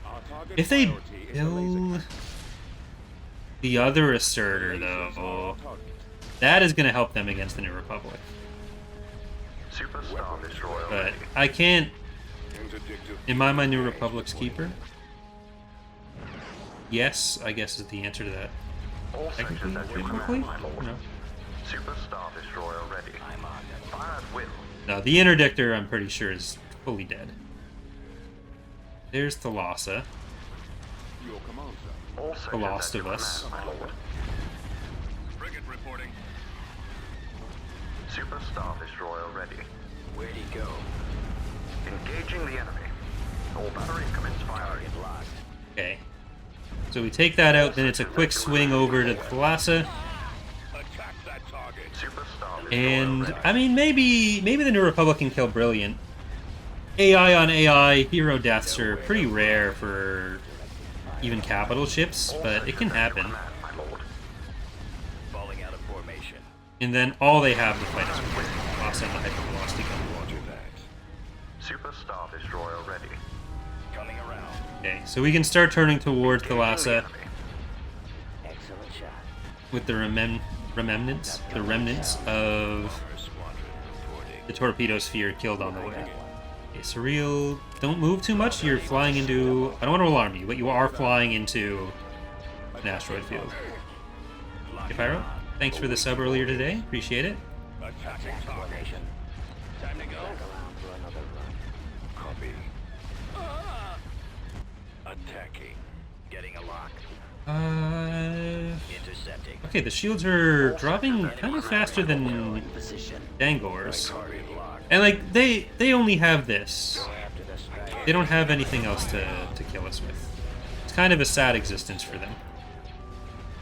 Our target If they priority is the laser build cannon. the other Assertor, Lasers are though, our target. that is going to help them against the New Republic. Super Star Destroyer But ready. I can't, Interdictive. am I my New Republic's keeper? Yes, I guess is the answer to that. All sections Technically, at your technically? command, my lord. No. Super Star Destroyer ready. I'm on it. Fire at will. No, the interdictor, I'm pretty sure, is fully dead. There's Thalassa. Your command, sir. All sections Lost at your of us. command, my lord. Frigate reporting. Super Star Destroyer ready. Where'd he go? Engaging the enemy. All batteries commence firing. Target locked. Okay. So we take that out, then it's a quick swing over to Thalassa. Attack that target. Super Star Destroyer And, ready. I mean, maybe the New Republic can kill Brilliant. AI on AI hero deaths are pretty rare for even capital ships, All but it can sections at your happen. command, my lord. Falling out of formation. And then all they have to fight is with Thalassa and the hypervelocity gun. Roger that. Super Star Destroyer ready. Coming around. Okay, so we can start turning towards Engaging the Thalassa enemy. Excellent shot. with the remnants of First squadron reporting. the torpedo sphere killed on the way. Okay, Surreal, don't move too much. You're flying into... I don't want to alarm you, but you are flying into an asteroid field. Okay, Pyro, thanks for the sub earlier today. Appreciate it. Attacking target. Time to go. Back around for another run. Copy. Attacking. Getting a lock. Intercepting. Okay, the shields are dropping kind of faster than Position. Dangor's. Target locked. And, like, they only have this. After the strike. They don't have anything else to kill us with. It's kind of a sad existence for them.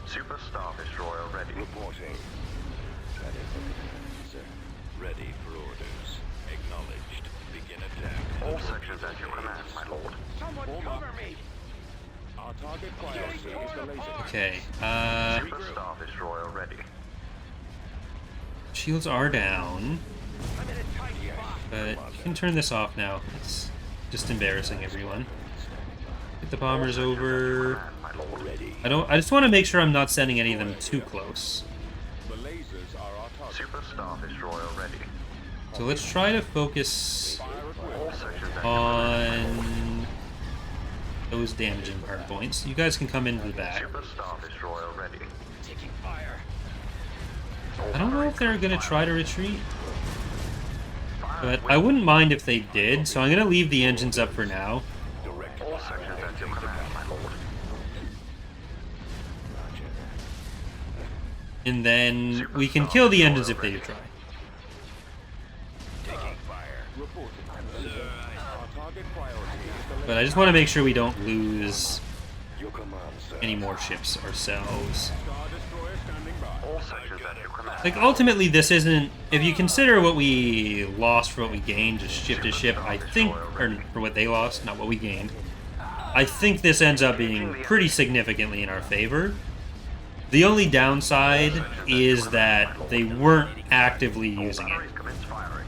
Super Star Destroyer ready. Reporting. Ready for command, sir. Ready for orders. Acknowledged. Begin attack. All sections at your command, my lord. Form up. Our target priority is the laser cannon. Okay, Super Star Destroyer ready. shields are down. But you can turn this off now. It's just embarrassing everyone. Get the bombers over. Command, my lord. Ready. I just want to make sure I'm not sending any of them too close. The lasers are our target. Super Star Destroyer ready. So let's try to focus Fire at will. All sections at your on those damaging hard points. You guys can come into the back. Super Star Destroyer ready. Taking fire. I don't know if they're going to try to retreat, but I wouldn't mind if they did, so I'm going to leave the engines up for now. Direct. All sections at your command, my lord. Roger. And then we can kill the engines if they do try. Taking fire. reporting. Our target priority is the But I just want to make sure we don't lose Your command, sir. any more ships ourselves. Star Destroyer standing by. All sections at your command. Like, ultimately, this isn't... If you consider what we lost for what we gained, just ship to ship, I think... Or for what they lost, not what we gained. I think this ends up being pretty significantly in our favor. The only downside is that they weren't actively using it. Batteries commence firing.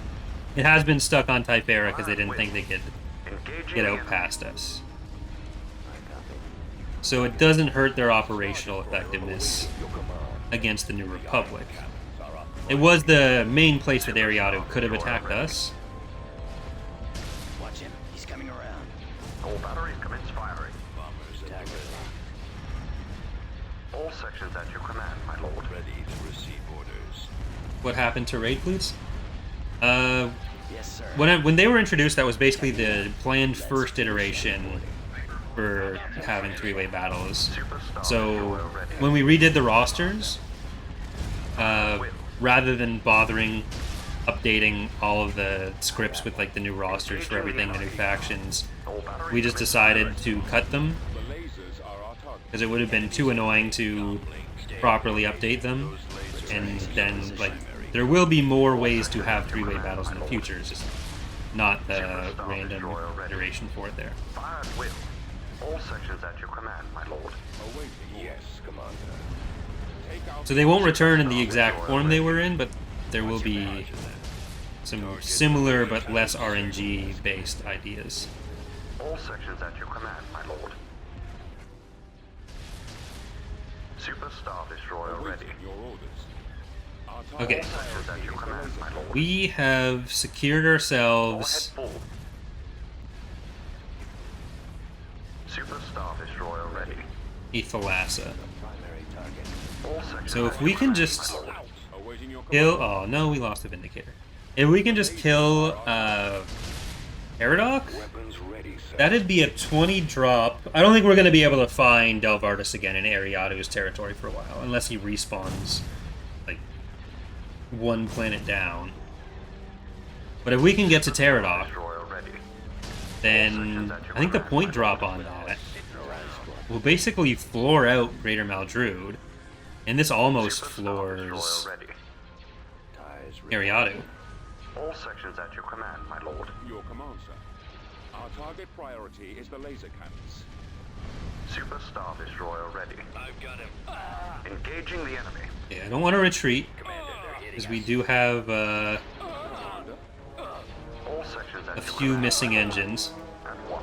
It has been stuck on Tyferra because they didn't think they could Engaging get the out enemy. past us. So it doesn't hurt their operational effectiveness against the New Republic. It was the main place that Ariado could have attacked us. Watch him. He's coming around. All batteries commence firing. Bombers Tag All sections at your command, my lord. ready to receive orders. What happened to raid fleets? Yes, sir. When they were introduced, that was basically the planned first iteration for having three-way battles. So when we redid the rosters, rather than bothering updating all of the scripts with like the new rosters for everything, the new factions, we just decided to cut them The lasers are our target. because it would have been too annoying to properly update them, and then like there will be more ways to have three-way battles in the future. It's just not the random iteration for it there. Fire at will. All sections at your command, my lord. Awaiting Yes, Commander. Take out So they won't return in the exact form they were in, but there will be some similar but less RNG based ideas. All sections at your command, my lord. Super Star Destroyer ready. awaiting your orders. Our target Okay. All sections at your command, my lord. We have secured All head ourselves full. Super Star Destroyer ready. a Thalassa. Primary target. All sections So at if your we can command, just my lord. awaiting your kill... command. Oh, no, we lost the Vindicator. If we can just kill, Paradox, Weapons ready, sir. that'd be a 20 drop. I don't think we're going to be able to find Delvardus again in Ariado's territory for a while, unless he respawns, like, one planet down. But if we can get to Pterodoc, Destroyer ready. then I think the point drop on that will basically floor out Greater Maldrude, and this almost Super Star floors Destroyer ready. Ties ready. Ariado. All sections at your command, my lord. Your command, sir. Our target priority is the laser cannons. Super Star Destroyer ready. I've got him. Engaging the enemy. Yeah, I don't want to retreat, Commander, they're hitting because us. we do have All sections at a your few command, missing my lord. engines. And what?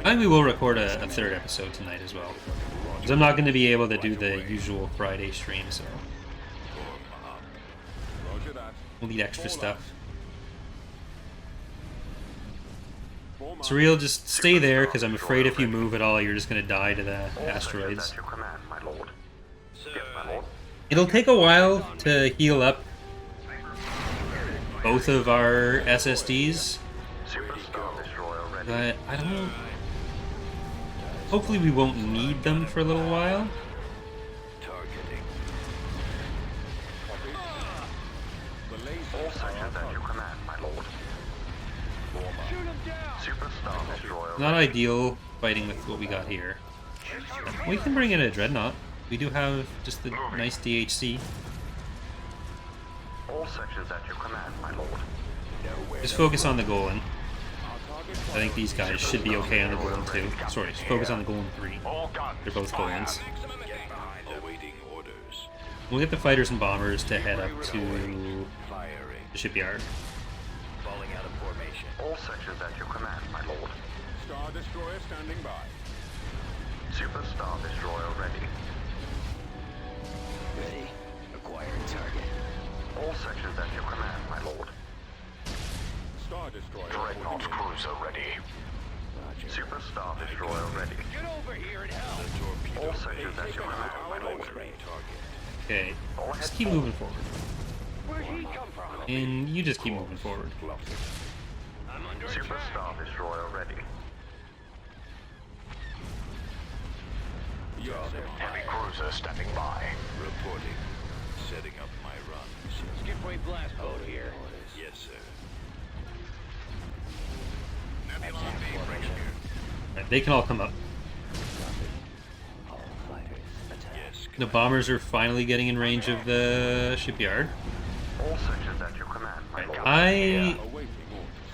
I think we will record a third episode tonight as well, because I'm not going to be able to do the usual Friday stream, so Roger that. we'll need extra stuff. Form up. Surreal, just stay there, because I'm afraid if you move at all, you're just going to die to the All sections asteroids. at your command, my lord. Sir, Yes, my lord. It'll take a while to heal up both of our SSDs, Super Star Destroyer ready. but I don't... Hopefully we won't need them for a little while. targeting. The laser All sections at your command, my lord. Super Star Destroyer Not ideal fighting with what we got here. We can bring in a Dreadnought. We do have just the nice DHC. All sections at your command, my lord. Just focus on the Golan. Our target I think these guys should be okay on the Golan too. Sorry, just focus on the Golan 3. All guns. They're both Golans. Get behind them. Awaiting orders. We'll get the fighters and bombers to head up to Firing. the shipyard. Falling out of formation. All sections at your command, my lord. Star Destroyer standing by. Super Star Destroyer ready. Ready. Acquired target. All sections at your command, my lord. Star Destroyer. Dreadnought cruiser ready. Roger. Super Star Destroyer ready. Get over here and help. The torpedo. All sections at your command, my lord. Target. Okay, just keep moving forward. Where'd he come from? And you just keep moving forward. I'm under Super attack. Star Destroyer ready. Yes, sir. Heavy cruiser standing by. Reporting. Setting up my runs. Skip point blast boat here. Yes, sir. Nebulon being bring it here. Right, they can all come up. All fighters attack. Yes. The bombers are finally getting in range of the shipyard. All sections at your command. Right, Captain. I Awaiting orders.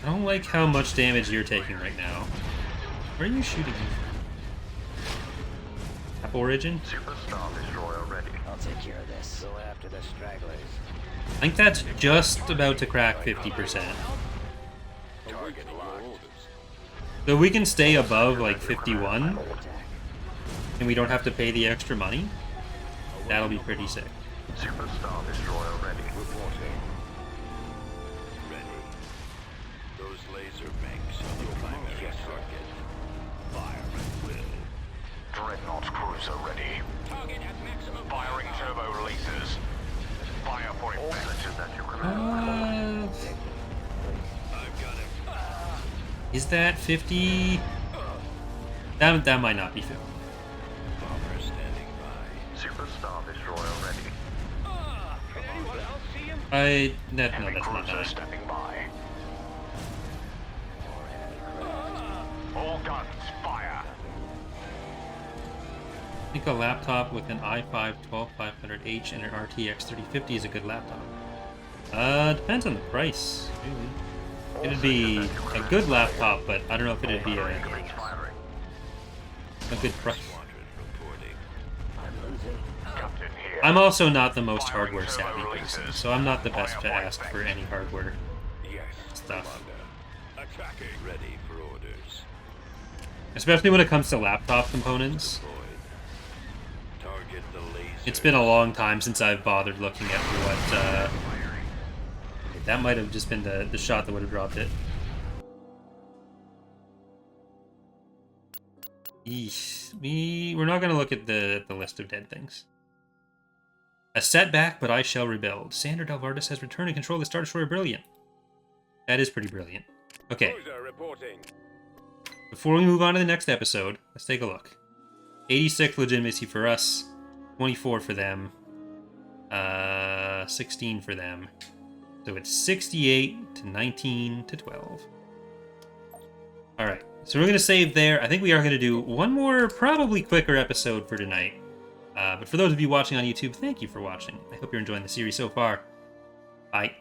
don't like how much damage you're taking right now. Where are you shooting me from? Apple Origin? Superstar Destroyer ready. I'll take care of this. Go after the stragglers. I think that's just about to crack 50%. Target locked. So we can stay above like 51, Attack. and we don't have to pay the extra money. That'll be pretty sick. Superstar Destroyer ready. Reporting. Ready. Those laser banks are the primary target. Fire at will. Dreadnought cruiser ready. Target at maximum Firing turbo releases. Fire for all sections at your command. I've got him. Is that 50? That might not be 50. Bomber standing by. Superstar Destroyer ready. Can anyone else see him? No, Heavy that's not cruiser that. stepping by. All guns fire. I think a laptop with an i5-12500H and an RTX 3050 is a good laptop. Depends on the price. Really. It'd be a good laptop, but I don't know if it'd be a Firing. good price. Squadron reporting. I'm losing. Captain here. I'm also not the most hardware savvy person, so I'm not the best to ask for any hardware Yes. stuff. Commander. Attacking. Ready for orders. Especially when it comes to laptop components. Deployed. Target the laser. It's been a long time since I've bothered looking at what, that might have just been the shot that would have dropped it. Eesh. We're not going to look at the list of dead things. A setback, but I shall rebuild. Sander Delvardis has returned and control the Star Destroyer. Brilliant. That is pretty brilliant. Okay, Cruiser reporting. before we move on to the next episode, let's take a look. 86 legitimacy for us, 24 for them, 16 for them. So it's 68 to 19 to 12. Alright, so we're going to save there. I think we are going to do one more, probably quicker episode for tonight. But for those of you watching on YouTube, thank you for watching. I hope you're enjoying the series so far. Bye.